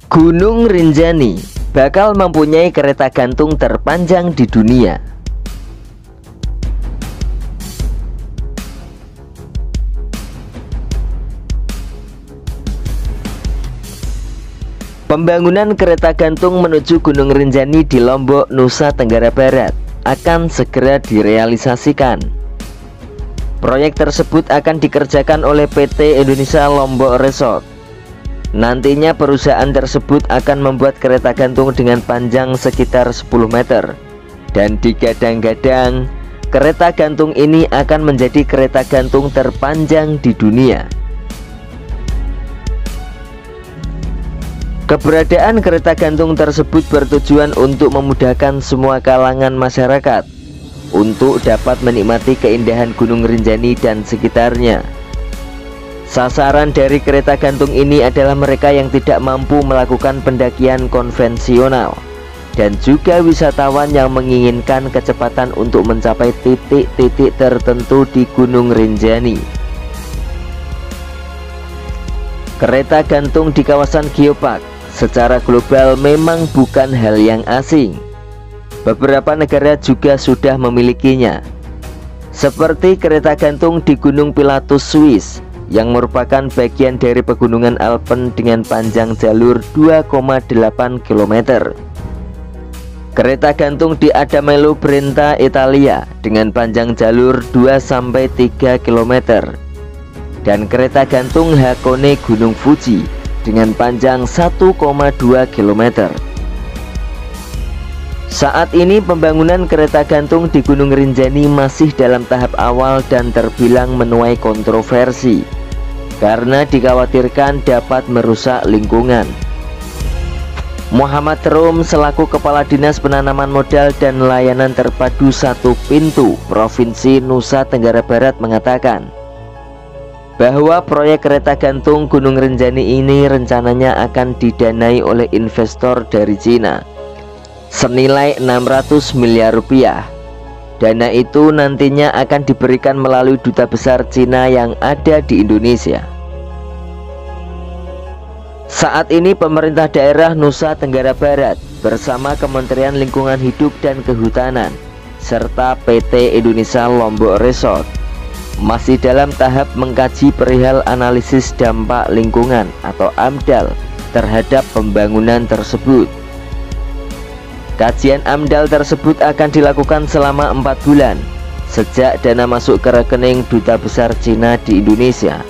Gunung Rinjani bakal mempunyai kereta gantung terpanjang di dunia. Pembangunan kereta gantung menuju Gunung Rinjani di Lombok, Nusa Tenggara Barat akan segera direalisasikan. Proyek tersebut akan dikerjakan oleh PT Indonesia Lombok Resort. Nantinya perusahaan tersebut akan membuat kereta gantung dengan panjang sekitar 10 meter. Dan digadang-gadang kereta gantung ini akan menjadi kereta gantung terpanjang di dunia. Keberadaan kereta gantung tersebut bertujuan untuk memudahkan semua kalangan masyarakat untuk dapat menikmati keindahan Gunung Rinjani dan sekitarnya. Sasaran dari kereta gantung ini adalah mereka yang tidak mampu melakukan pendakian konvensional dan juga wisatawan yang menginginkan kecepatan untuk mencapai titik-titik tertentu di Gunung Rinjani. Kereta gantung di kawasan Geopark secara global memang bukan hal yang asing. Beberapa negara juga sudah memilikinya, seperti kereta gantung di Gunung Pilatus, Swiss, yang merupakan bagian dari pegunungan Alpen dengan panjang jalur 2,8 km. Kereta gantung di Adamello, Brenta, Italia dengan panjang jalur 2-3 km. Dan kereta gantung Hakone, Gunung Fuji dengan panjang 1,2 km. Saat ini pembangunan kereta gantung di Gunung Rinjani masih dalam tahap awal dan terbilang menuai kontroversi karena dikhawatirkan dapat merusak lingkungan. Muhammad Rum selaku Kepala Dinas Penanaman Modal dan Layanan Terpadu Satu Pintu Provinsi Nusa Tenggara Barat mengatakan bahwa proyek kereta gantung Gunung Rinjani ini rencananya akan didanai oleh investor dari Cina senilai 600 miliar rupiah. Dana itu nantinya akan diberikan melalui Duta Besar Cina yang ada di Indonesia. Saat ini pemerintah daerah Nusa Tenggara Barat bersama Kementerian Lingkungan Hidup dan Kehutanan serta PT Indonesia Lombok Resort masih dalam tahap mengkaji perihal analisis dampak lingkungan atau AMDAL terhadap pembangunan tersebut. Kajian AMDAL tersebut akan dilakukan selama 4 bulan sejak dana masuk ke rekening Duta Besar Cina di Indonesia.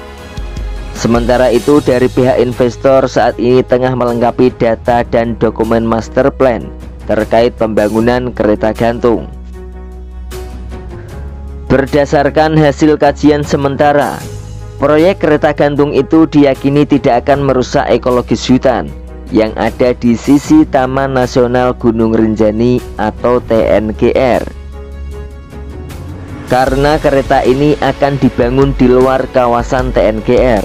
Sementara itu dari pihak investor saat ini tengah melengkapi data dan dokumen master plan terkait pembangunan kereta gantung. Berdasarkan hasil kajian sementara, proyek kereta gantung itu diyakini tidak akan merusak ekologis hutan yang ada di sisi Taman Nasional Gunung Rinjani atau TNGR. Karena kereta ini akan dibangun di luar kawasan TNGR.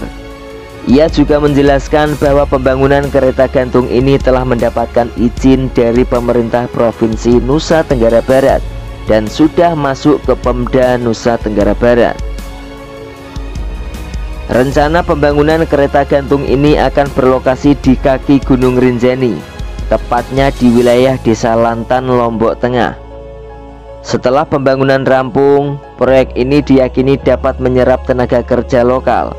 Ia juga menjelaskan bahwa pembangunan kereta gantung ini telah mendapatkan izin dari pemerintah Provinsi Nusa Tenggara Barat dan sudah masuk ke Pemda Nusa Tenggara Barat. Rencana pembangunan kereta gantung ini akan berlokasi di kaki Gunung Rinjani, tepatnya di wilayah Desa Lantan, Lombok Tengah. Setelah pembangunan rampung, proyek ini diyakini dapat menyerap tenaga kerja lokal,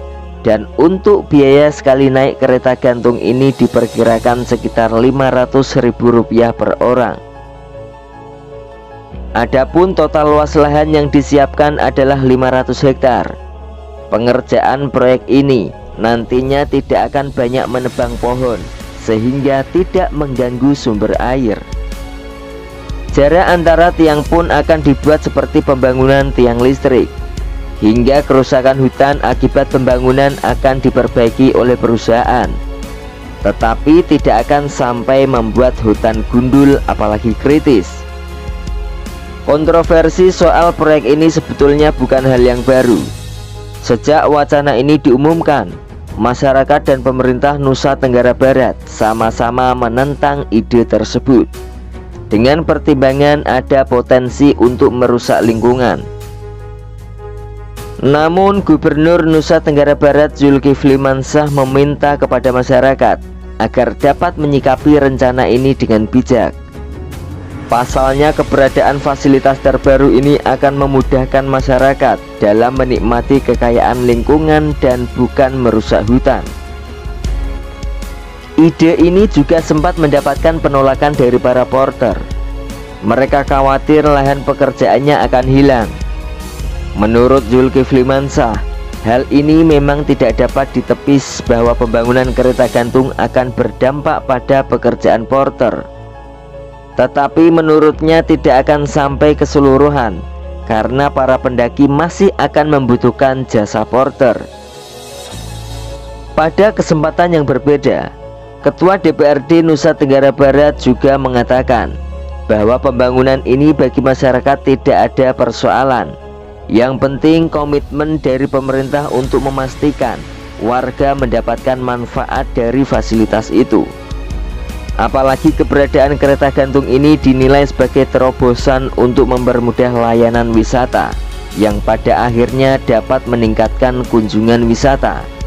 dan untuk biaya sekali naik kereta gantung ini diperkirakan sekitar Rp500.000 per orang. Adapun total luas lahan yang disiapkan adalah 500 hektar. Pengerjaan proyek ini nantinya tidak akan banyak menebang pohon sehingga tidak mengganggu sumber air. Jarak antara tiang pun akan dibuat seperti pembangunan tiang listrik, hingga kerusakan hutan akibat pembangunan akan diperbaiki oleh perusahaan, tetapi tidak akan sampai membuat hutan gundul apalagi kritis. Kontroversi soal proyek ini sebetulnya bukan hal yang baru. Sejak wacana ini diumumkan, masyarakat dan pemerintah Nusa Tenggara Barat sama-sama menentang ide tersebut dengan pertimbangan ada potensi untuk merusak lingkungan. Namun Gubernur Nusa Tenggara Barat Zulkifli Mansah meminta kepada masyarakat agar dapat menyikapi rencana ini dengan bijak. Pasalnya, keberadaan fasilitas terbaru ini akan memudahkan masyarakat dalam menikmati kekayaan lingkungan dan bukan merusak hutan. Ide ini juga sempat mendapatkan penolakan dari para porter. Mereka khawatir lahan pekerjaannya akan hilang. Menurut Zulkifli Mansah, hal ini memang tidak dapat ditepis bahwa pembangunan kereta gantung akan berdampak pada pekerjaan porter. Tetapi menurutnya tidak akan sampai keseluruhan, karena para pendaki masih akan membutuhkan jasa porter. Pada kesempatan yang berbeda, Ketua DPRD Nusa Tenggara Barat juga mengatakan bahwa pembangunan ini bagi masyarakat tidak ada persoalan. Yang penting komitmen dari pemerintah untuk memastikan warga mendapatkan manfaat dari fasilitas itu. Apalagi keberadaan kereta gantung ini dinilai sebagai terobosan untuk mempermudah layanan wisata, yang pada akhirnya dapat meningkatkan kunjungan wisata.